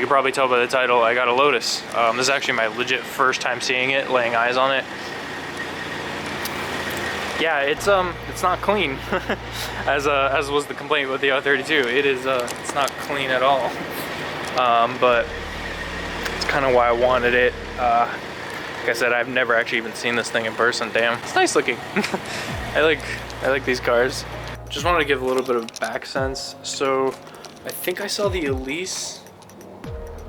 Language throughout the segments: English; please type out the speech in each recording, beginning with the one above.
could probably tell by the title, I got a Lotus. This is actually my legit first time seeing it, laying eyes on it. Yeah, it's not clean, as was the complaint with the R32. It is it's not clean at all. But it's kind of why I wanted it. Like I said, I've never actually even seen this thing in person. Damn, it's nice looking. I like these cars. Just wanted to give a little bit of back sense. So I think I saw the Elise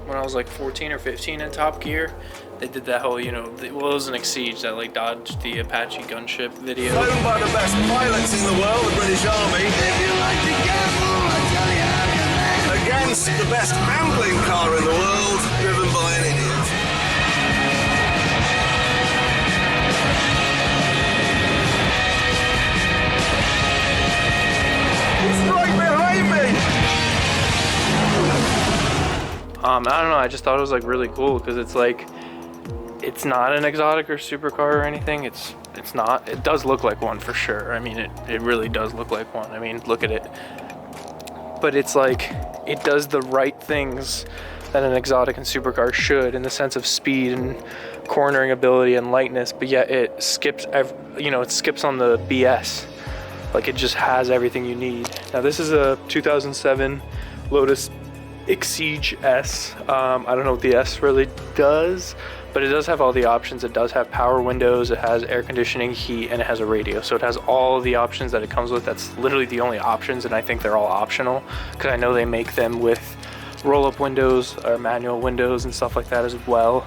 when I was like 14 or 15 in Top Gear. They did that whole, you know, well, it was an Exige that like dodged the Apache gunship video. Flown by the best pilots in the world, the British Army. If you like to gamble, I tell you how you make. Against the best ambling car in the world, driven by an idiot. It's right behind me! I don't know, I just thought it was like really cool because it's like, it's not an exotic or supercar or anything. It's not. It does look like one for sure. I mean, it really does look like one. I mean, look at it. But it's like, it does the right things that an exotic and supercar should in the sense of speed and cornering ability and lightness, but yet it skips, it skips on the BS. Like, it just has everything you need. Now, this is a 2007 Lotus Exige S. I don't know what the S really does, but it does have all the options. It does have power windows, it has air conditioning, heat, and it has a radio. So it has all the options that it comes with. That's literally the only options, and I think they're all optional because I know they make them with roll-up windows or manual windows and stuff like that as well.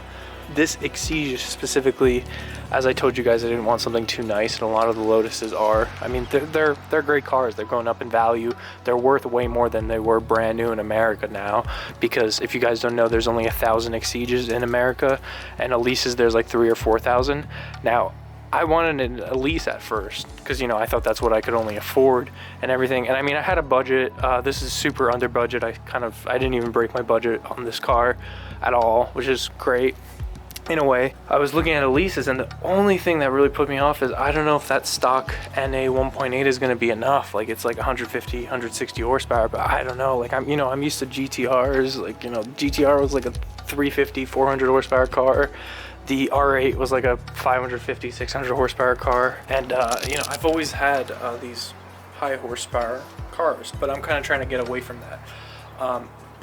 This Exige specifically, as I told you guys, I didn't want something too nice, and a lot of the Lotuses are. I mean, they're great cars. They're going up in value. They're worth way more than they were brand new in America now, because if you guys don't know, there's only 1,000 Exiges in America, and Elises there's like 3,000 or 4,000. Now, I wanted an Elise at first because, you know, I thought that's what I could only afford and everything. And I mean, I had a budget. This is super under budget. I didn't even break my budget on this car at all, which is great. In a way, I was looking at Elises, and the only thing that really put me off is I don't know if that stock NA 1.8 is going to be enough. Like, it's like 150, 160 horsepower, but I don't know. Like, I'm used to GTRs. Like, you know, GTR was like a 350, 400 horsepower car. The R8 was like a 550, 600 horsepower car. And, I've always had these high horsepower cars, but I'm kind of trying to get away from that.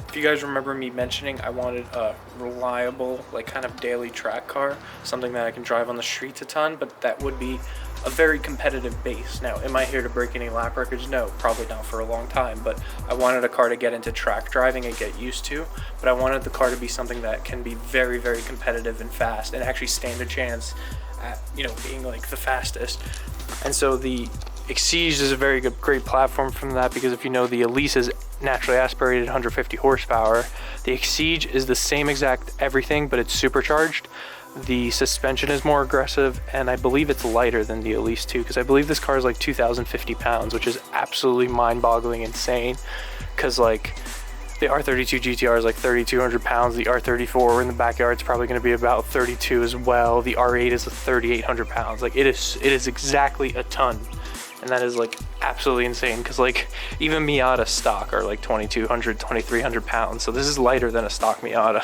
If you guys remember me mentioning I wanted a reliable, like, kind of daily track car, something that I can drive on the streets a ton, but that would be a very competitive base. Now, am I here to break any lap records? No, probably not for a long time, but I wanted a car to get into track driving and get used to, but I wanted the car to be something that can be very, very competitive and fast and actually stand a chance at, being like the fastest. And so the Exige is a great platform from that, because if you know, the Elise is naturally aspirated 150 horsepower. The Exige is the same exact everything, but it's supercharged. The suspension is more aggressive, and I believe it's lighter than the Elise too, because I believe this car is like 2,050 pounds, which is absolutely mind-boggling insane, because like the R32 GTR is like 3,200 pounds. The R34 in the backyard is probably going to be about 32 as well. The R8 is 3,800 pounds. Like, it is exactly a ton. And that is like absolutely insane, because like even Miata stock are like 2,200, 2,300 pounds. So this is lighter than a stock Miata,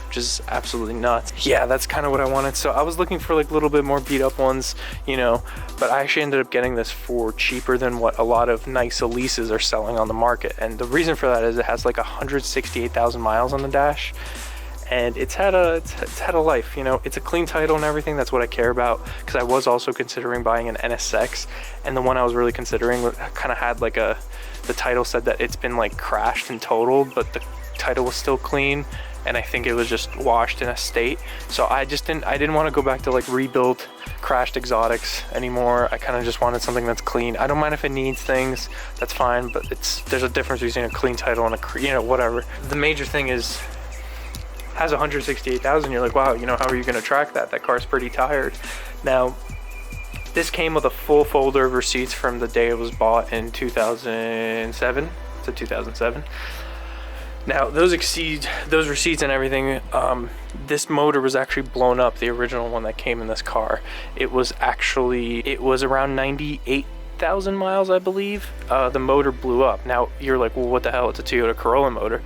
which is absolutely nuts. Yeah, that's kind of what I wanted. So I was looking for like a little bit more beat up ones, but I actually ended up getting this for cheaper than what a lot of nice Elises are selling on the market. And the reason for that is it has like 168,000 miles on the dash. And it's had a life, it's a clean title and everything. That's what I care about, because I was also considering buying an NSX, and the one I was really considering kind of had like the title said that it's been like crashed and totaled, but the title was still clean, and I think it was just washed in a state. So I didn't want to go back to like rebuild crashed exotics anymore. I kind of just wanted something that's clean. I don't mind if it needs things, that's fine, but there's a difference between a clean title and whatever. The major thing is, has 168,000, you're like, wow, how are you going to track that? That car's pretty tired. Now, this came with a full folder of receipts from the day it was bought in 2007 to 2007. Now, those receipts and everything, this motor was actually blown up, the original one that came in this car. It was around 98,000 miles, I believe. The motor blew up. Now, you're like, well, what the hell? It's a Toyota Corolla motor.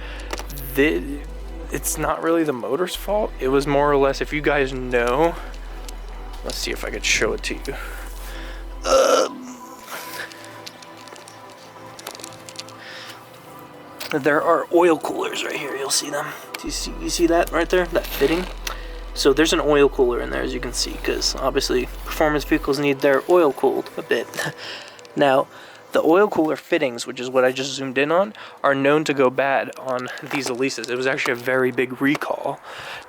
it's not really the motor's fault. It was more or less, if you guys know, let's see if I could show it to you. There are oil coolers right here. You'll see them. Do you see that right there? That fitting? So there's an oil cooler in there, as you can see, because obviously performance vehicles need their oil cooled a bit. Now, the oil cooler fittings, which is what I just zoomed in on, are known to go bad on these Elises. It was actually a very big recall.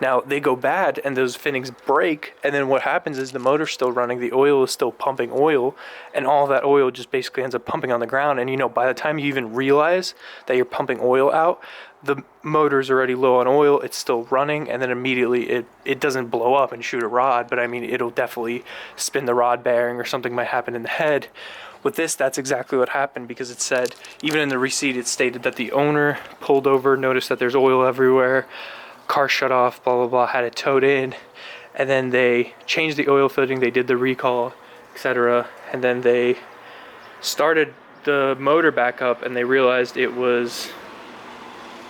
Now, they go bad and those fittings break, and then what happens is the motor's still running, the oil is still pumping oil, and all that oil just basically ends up pumping on the ground. And you know, by the time you even realize that you're pumping oil out, the motor's already low on oil, it's still running, and then immediately it doesn't blow up and shoot a rod, but I mean, it'll definitely spin the rod bearing, or something might happen in the head. With this, that's exactly what happened, because it said, even in the receipt, it stated that the owner pulled over, noticed that there's oil everywhere, car shut off, blah, blah, blah, had it towed in, and then they changed the oil fitting, they did the recall, etc., and then they started the motor back up, and they realized it was,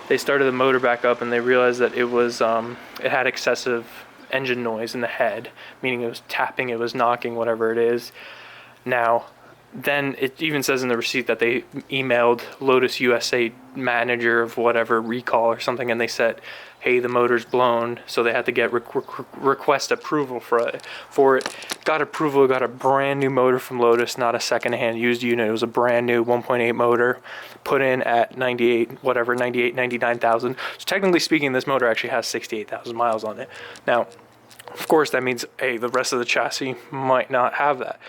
they started the motor back up, and they realized that it was, it had excessive engine noise in the head, meaning it was tapping, it was knocking, whatever it is. Now, then it even says in the receipt that they emailed Lotus USA manager of whatever recall or something, and they said, hey, the motor's blown, so they had to get request approval for it. Got approval, got a brand new motor from Lotus, not a secondhand used unit. It was a brand new 1.8 motor put in at 99,000. So technically speaking, this motor actually has 68,000 miles on it. Now, of course, that means, hey, the rest of the chassis might not have that.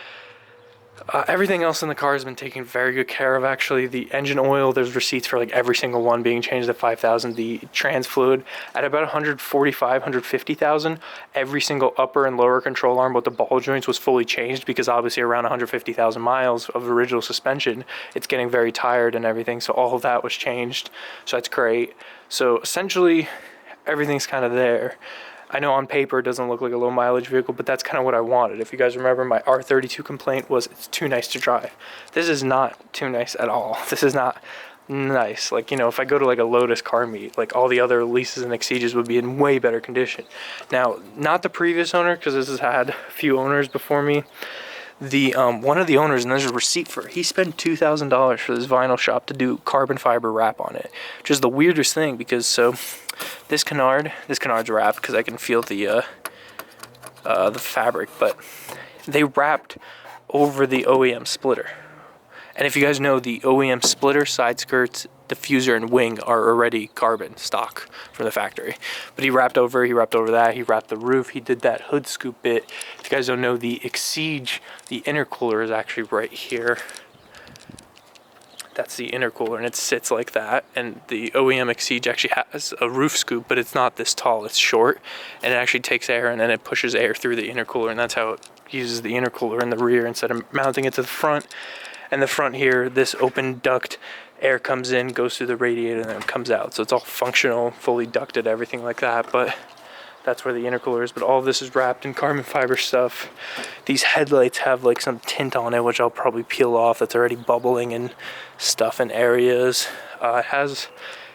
Everything else in the car has been taken very good care of, actually. The engine oil, there's receipts for like every single one being changed at 5,000. The trans fluid at about 145, 150,000. Every single upper and lower control arm with the ball joints was fully changed, because obviously around 150,000 miles of original suspension, it's getting very tired and everything. So all of that was changed. So that's great. So essentially, everything's kind of there. I know on paper it doesn't look like a low mileage vehicle, but that's kind of what I wanted. If you guys remember, my R32 complaint was it's too nice to drive. This is not too nice at all. This is not nice. Like, you know, if I go to like a Lotus car meet, like all the other Elises and Exiges would be in way better condition. Now, not the previous owner, because this has had a few owners before me. The one of the owners, and there's a receipt for it, he spent $2,000 for this vinyl shop to do carbon fiber wrap on it, which is the weirdest thing, because so this canard's wrapped, because I can feel the fabric, but they wrapped over the OEM splitter. And if you guys know, the OEM splitter, side skirts, diffuser, and wing are already carbon stock from the factory. But he wrapped over that, he wrapped the roof, he did that hood scoop bit. If you guys don't know, the Exige, the intercooler is actually right here. That's the intercooler, and it sits like that. And the OEM Exige actually has a roof scoop, but it's not this tall, it's short. And it actually takes air, and then it pushes air through the intercooler, and that's how it uses the intercooler in the rear instead of mounting it to the front. And the front here, this open duct, air comes in, goes through the radiator, and then it comes out. So it's all functional, fully ducted, everything like that. But that's where the intercooler is. But all of this is wrapped in carbon fiber stuff. These headlights have like some tint on it, which I'll probably peel off. That's already bubbling and stuff in areas.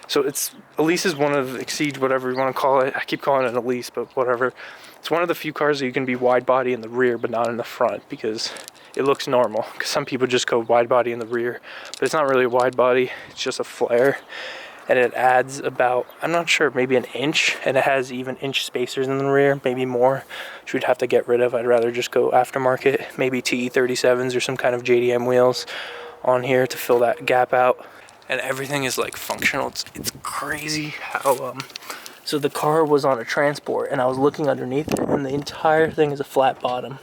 So it's, Elise is one of Exige, whatever you want to call it. I keep calling it an Elise, but whatever. It's one of the few cars that you can be wide body in the rear, but not in the front, because it looks normal. Because some people just go wide body in the rear, but it's not really a wide body. It's just a flare, and it adds about, I'm not sure, maybe an inch, and it has even inch spacers in the rear, maybe more, which we'd have to get rid of. I'd rather just go aftermarket, maybe TE37s or some kind of JDM wheels on here to fill that gap out. And everything is like functional. It's crazy how so the car was on a transport, and I was looking underneath it, and the entire thing is a flat bottom,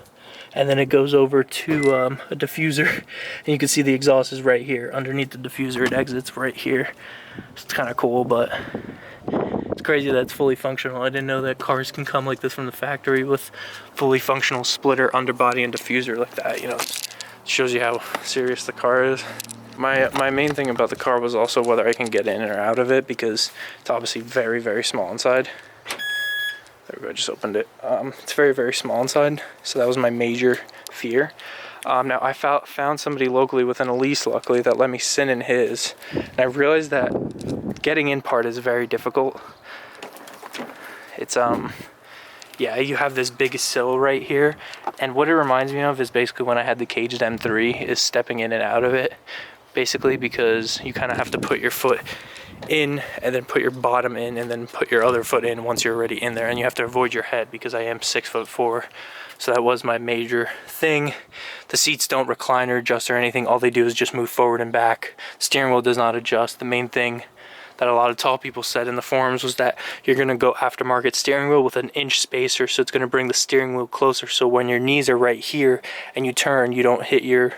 and then it goes over to a diffuser, and you can see the exhaust is right here underneath the diffuser. It exits right here. It's kind of cool, but it's crazy that it's fully functional. I didn't know that cars can come like this from the factory with fully functional splitter, underbody, and diffuser like that. You know, it shows you how serious the car is. My main thing about the car was also whether I can get in or out of it, because it's obviously very, very small inside. There we go, I just opened it. It's very, very small inside, so that was my major fear. Now, I found somebody locally with an Elise, luckily, that let me sit in his, and I realized that getting in part is very difficult. it's yeah, you have this big sill right here, and what it reminds me of is basically when I had the caged M3, is stepping in and out of it, basically, because you kind of have to put your foot in and then put your bottom in and then put your other foot in once you're already in there, and you have to avoid your head because I am 6'4", so that was my major thing. The seats don't recline or adjust or anything. All they do is just move forward and back. Steering wheel does not adjust. The main thing that a lot of tall people said in the forums was that you're going to go aftermarket steering wheel with an inch spacer, so it's going to bring the steering wheel closer, so when your knees are right here and you turn, you don't hit your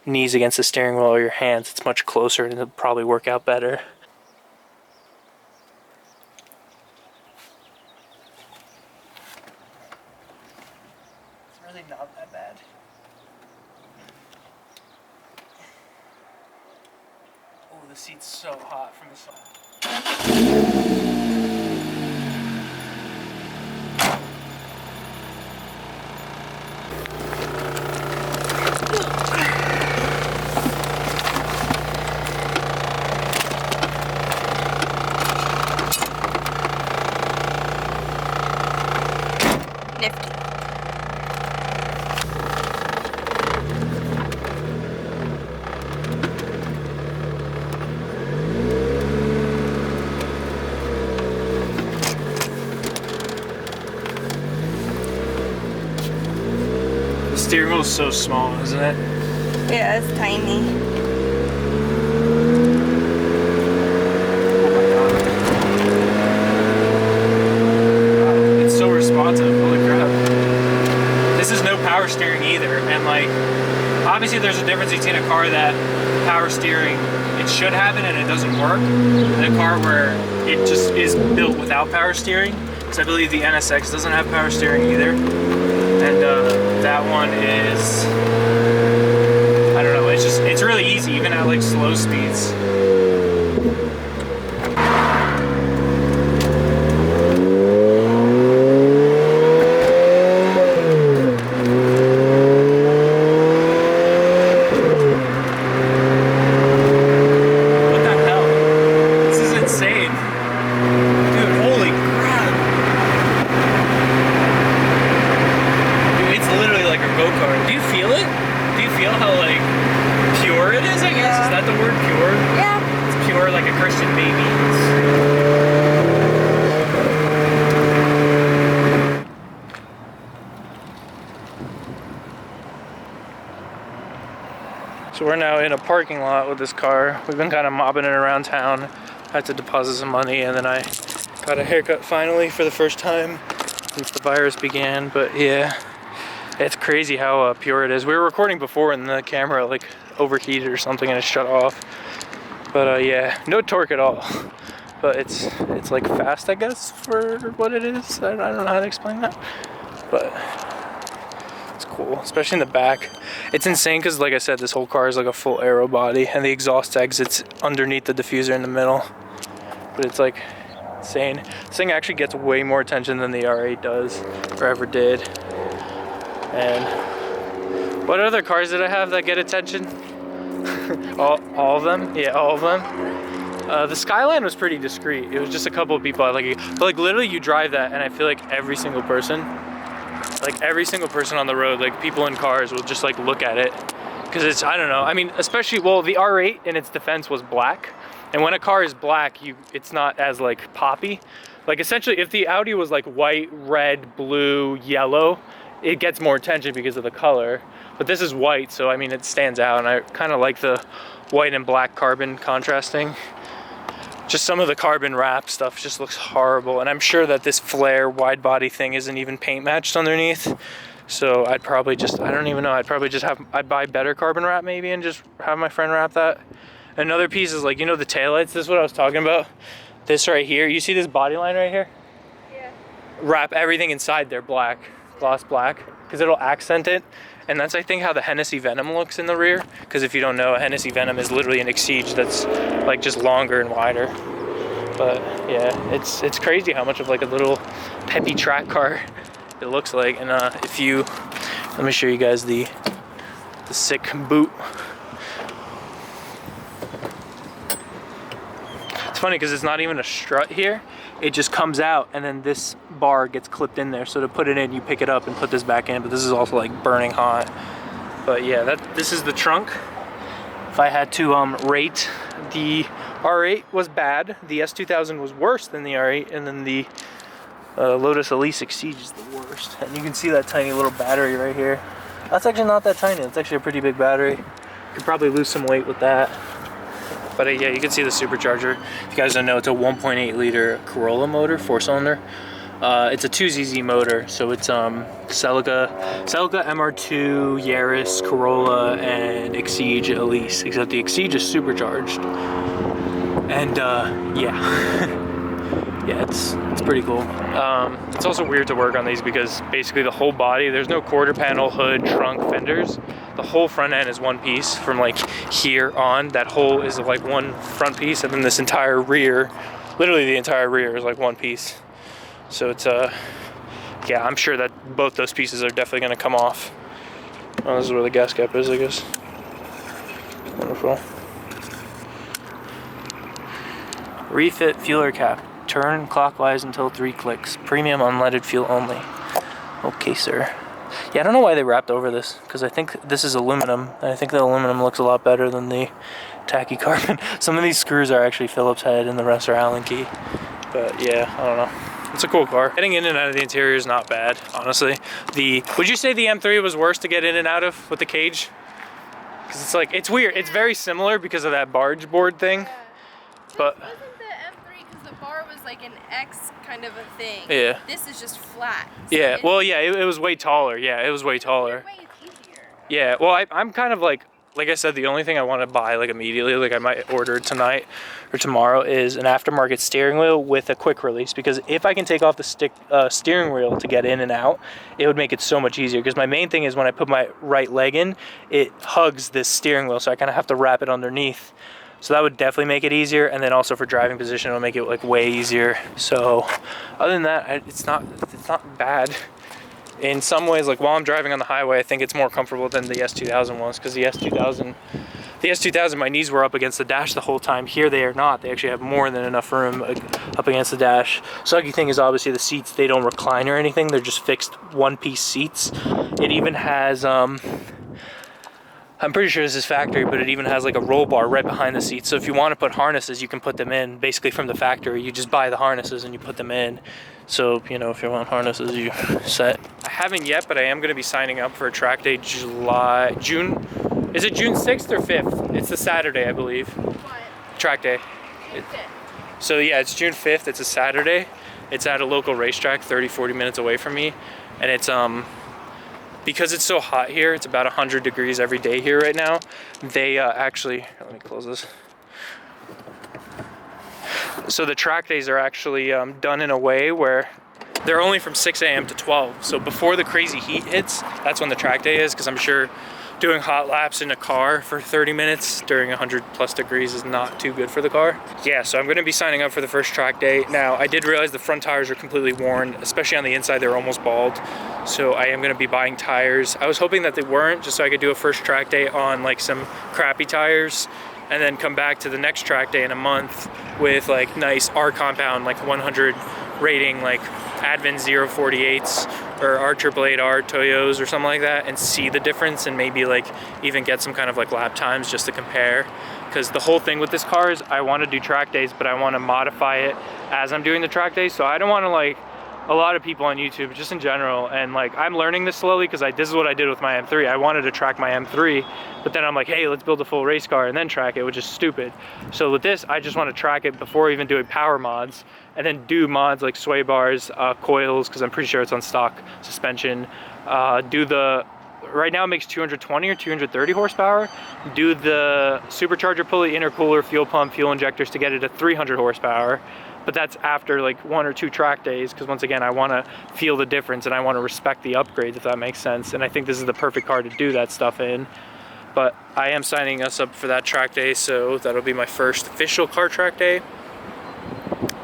knees against the steering wheel or your hands. It's much closer and it'll probably work out better. It's really not that bad. Oh, the seat's so hot from the side. Nifty. The steering wheel is so small, isn't it? Yeah, it's tiny. Oh my god. Wow, it's so responsive, holy crap. This is no power steering either, and like, obviously there's a difference between a car that power steering, it should have it and it doesn't work, and a car where it just is built without power steering. Because I believe the NSX doesn't have power steering either. And that one is, I don't know, it's really easy, even at like slow speeds. What the hell? This is insane. Dude, holy crap. Dude, it's literally like a go-kart. Do you feel it? Do you feel how like pure it is, I guess? Yeah. Is that the word, pure? Yeah. It's pure like a Christian baby. So we're now in a parking lot with this car. We've been kind of mobbing it around town. I had to deposit some money, and then I got a haircut finally for the first time since the virus began. But yeah, it's crazy how pure it is. We were recording before and the camera like overheated or something and it shut off. But yeah, no torque at all. But it's like fast, I guess, for what it is. I don't know how to explain that. But it's cool, especially in the back. It's insane because, like I said, this whole car is like a full aero body, and the exhaust exits underneath the diffuser in the middle. But it's like insane. This thing actually gets way more attention than the R8 does, or ever did. And what other cars did I have that get attention? all of them? Yeah, all of them. The Skyline was pretty discreet. It was just a couple of people I like. But like literally you drive that and I feel like every single person on the road, like people in cars will just like look at it. Because it's, I don't know, I mean, especially, well, the R8 in its defense was black. And when a car is black, it's not as like poppy. Like essentially if the Audi was like white, red, blue, yellow, it gets more attention because of the color. But this is white, so I mean, it stands out, and I kind of like the white and black carbon contrasting. Just some of the carbon wrap stuff just looks horrible, and I'm sure that this flare wide body thing isn't even paint matched underneath. So I'd probably just, I don't even know, I'd buy better carbon wrap maybe and just have my friend wrap that. Another piece is like, you know, the taillights, this is what I was talking about. This right here, you see this body line right here? Yeah. Wrap everything inside there black, gloss black, because it'll accent it. And that's, I think, how the Hennessy Venom looks in the rear. Because if you don't know, a Hennessy Venom is literally an Exige that's like just longer and wider. But yeah, it's crazy how much of like a little peppy track car it looks like. And let me show you guys the sick boot. It's funny because it's not even a strut here. it just comes out and then this bar gets clipped in there. So to put it in, you pick it up and put this back in, but this is also like burning hot. But yeah, this is the trunk. If I had to rate, the R8 was bad, the S2000 was worse than the R8, and then the Lotus Elise Exige is the worst. And you can see that tiny little battery right here. That's actually not that tiny, it's actually a pretty big battery. Could probably lose some weight with that. But yeah, you can see the supercharger. If you guys don't know, it's a 1.8 liter Corolla motor, 4-cylinder. It's a 2ZZ motor, so it's Celica MR2, Yaris, Corolla, and Exige Elise, except the Exige is supercharged. And yeah. Yeah, it's pretty cool. It's also weird to work on these because basically the whole body, there's no quarter panel, hood, trunk, fenders. The whole front end is one piece from like here on. That whole is like one front piece, and then this entire rear, literally the entire rear is like one piece. So it's yeah, I'm sure that both those pieces are definitely gonna come off. Oh, this is where the gas cap is, I guess. Wonderful. Refit fueler cap. Turn clockwise until 3 clicks. Premium unleaded fuel only. Okay, sir. Yeah, I don't know why they wrapped over this, because I think this is aluminum, and I think the aluminum looks a lot better than the tacky carbon. Some of these screws are actually Phillips head, and the rest are Allen key. But yeah, I don't know. It's a cool car. Getting in and out of the interior is not bad, honestly. Would you say the M3 was worse to get in and out of with the cage? Because it's like, it's weird. It's very similar because of that barge board thing. Yeah. But Wasn't the M3, because the bar was like an X kind of a thing. yeah. This is just flat. So Yeah, well, yeah, it was way taller. Yeah, it was way taller. Way it's easier. Yeah, well, I'm kind of like I said, the only thing I want to buy like immediately, like I might order tonight or tomorrow, is an aftermarket steering wheel with a quick release. Because if I can take off the steering wheel to get in and out, it would make it so much easier. Because my main thing is when I put my right leg in, it hugs this steering wheel, so I kind of have to wrap it underneath. So that would definitely make it easier, and then also for driving position, it'll make it like way easier. So other than that, it's not bad. In some ways, like while I'm driving on the highway, I think it's more comfortable than the S2000 was, because the S2000, my knees were up against the dash the whole time. Here they are not. They actually have more than enough room up against the dash. Sucky thing is obviously the seats, they don't recline or anything. They're just fixed one-piece seats. It even has, I'm pretty sure this is factory, but it even has like a roll bar right behind the seat. So if you want to put harnesses, you can put them in basically from the factory. You just buy the harnesses and you put them in. So, you know, if you want harnesses, you set. I haven't yet, but I am going to be signing up for a track day June. Is it June 6th or 5th? It's the Saturday, I believe. What? Track day. So yeah, it's June 5th. It's a Saturday. It's at a local racetrack 30-40 minutes away from me. And it's because it's so hot here, it's about 100 degrees every day here right now. They actually, let me close this. So the track days are actually done in a way where they're only from 6 a.m. to 12. So before the crazy heat hits, that's when the track day is, because I'm sure doing hot laps in a car for 30 minutes during 100+ degrees is not too good for the car. Yeah, so I'm going to be signing up for the first track day. Now, I did realize the front tires are completely worn, especially on the inside, they're almost bald. So I am going to be buying tires. I was hoping that they weren't, just so I could do a first track day on like some crappy tires, and then come back to the next track day in a month with like nice R compound, like 100 rating, like Advent 048s or R888R Toyos or something like that, and see the difference and maybe like even get some kind of like lap times just to compare. Because the whole thing with this car is I want to do track days, but I want to modify it as I'm doing the track days. So I don't want to like a lot of people on YouTube, just in general, and like I'm learning this slowly because this is what I did with my M3. I wanted to track my M3, but then I'm like, hey, let's build a full race car and then track it, which is stupid. So with this, I just want to track it before even doing power mods, and then do mods like sway bars, coils, because I'm pretty sure it's on stock suspension. Right now it makes 220 or 230 horsepower. Do the supercharger pulley, intercooler, fuel pump, fuel injectors to get it at 300 horsepower. But that's after like 1 or 2 track days, because once again, I want to feel the difference and I want to respect the upgrades, if that makes sense. And I think this is the perfect car to do that stuff in. But I am signing us up for that track day, so that'll be my first official car track day.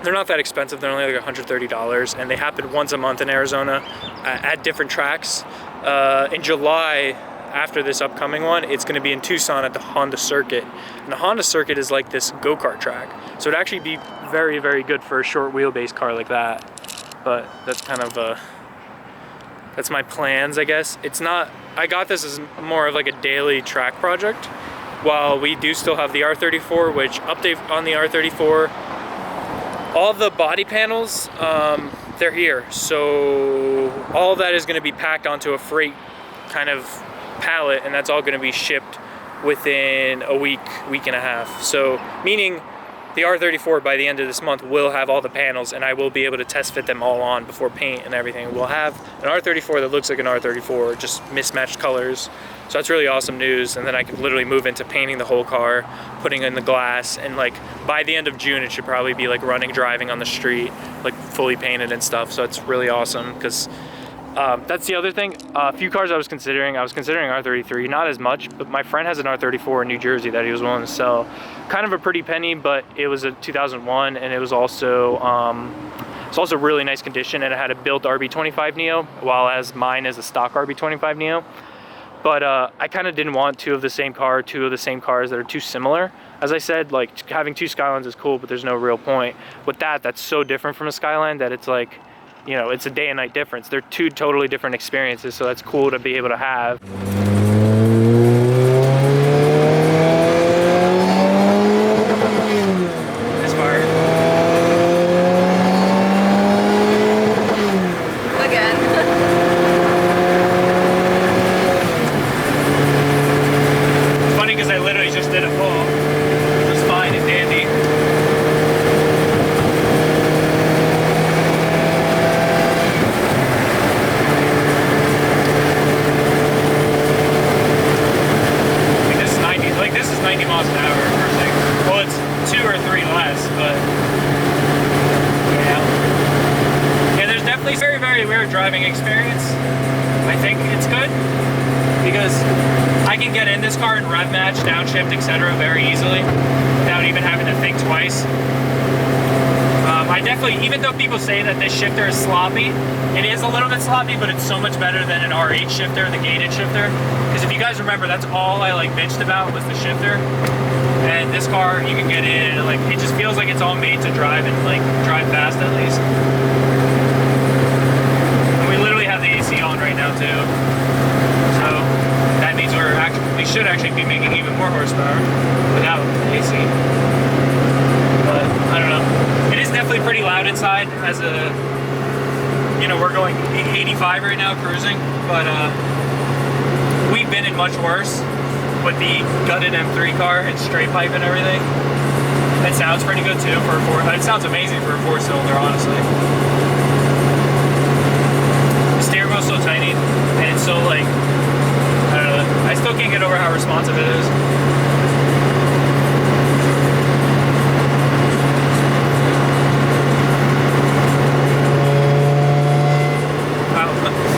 They're not that expensive, they're only like $130, and they happen once a month in Arizona at different tracks. In July, after this upcoming one, it's going to be in Tucson at the Honda Circuit. And the Honda Circuit is like this go-kart track. So it'd actually be very, very good for a short wheelbase car like that. But that's kind of that's my plans, I guess. It's not, I got this as more of like a daily track project, while we do still have the R34, which update on the R34, all the body panels, they're here. So all of that is going to be packed onto a freight kind of pallet, and that's all going to be shipped within a week, week and a half. So meaning the R34 by the end of this month will have all the panels, and I will be able to test fit them all on before paint and everything. We'll have an R34 that looks like an R34, just mismatched colors. So that's really awesome news. And then I can literally move into painting the whole car, putting in the glass, and like by the end of June, it should probably be like driving on the street, like fully painted and stuff. So it's really awesome, because that's the other thing. A few cars I was considering R33, not as much, but my friend has an R34 in New Jersey that he was willing to sell. Kind of a pretty penny, but it was a 2001, and it was also it's also really nice condition, and it had a built RB25 Neo, while as mine is a stock RB25 Neo. But I kind of didn't want two of the same cars that are too similar. As I said, like having two Skylines is cool, but there's no real point. With that's so different from a Skyline that it's like, you know, it's a day and night difference. They're two totally different experiences, so that's cool to be able to have. This fire. Again. It's funny because I literally just did a full. It was fine and dandy. This is 90 miles an hour or something. Well, it's 2 or 3 less, but yeah. Yeah, there's definitely very, very weird driving experience. I think it's good because I can get in this car and rev match, downshift, etc. very easily without even having to think twice. I definitely, even though people say that this shifter is sloppy, it is a little bit sloppy, but it's so much better than an R8 shifter, the gated shifter. Because if you guys remember, that's all I like bitched about was the shifter. And this car, you can get in, and like it just feels like it's all made to drive and like drive fast at least. And we literally have the AC on right now too. So that means we should actually be making even more horsepower without AC. But I don't know. It is definitely pretty loud inside as a, you know, we're going 85 right now cruising, but we've been in much worse with the gutted M3 car and straight pipe and everything. It sounds pretty good too for a it sounds amazing for a 4-cylinder, honestly. The steering wheel's so tiny and it's so like, I don't know, I still can't get over how responsive it is.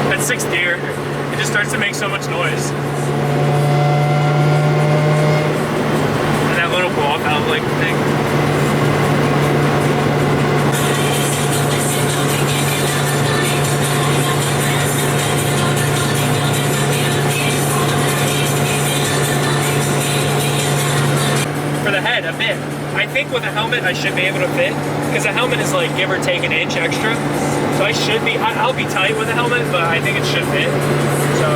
At 6th gear, it just starts to make so much noise. And that little blow-off valve like thing. For the head, a bit. I think with a helmet I should be able to fit, because a helmet is like give or take an inch extra. So I should be, I'll be tight with a helmet, but I think it should fit. So,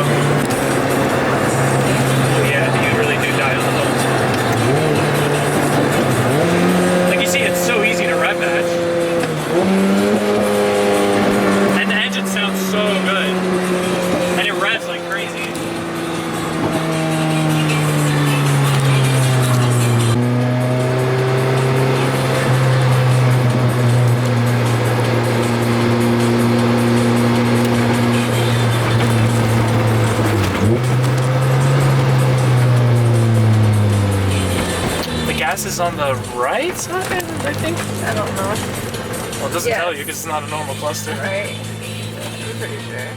yeah, you really do die on the holes. Like you see, it's so easy to rev match. And the engine sounds so good. And it revs like crazy. Gas is on the right side, I think. I don't know. Well, it doesn't tell you because it's not a normal cluster. Right. I'm pretty sure.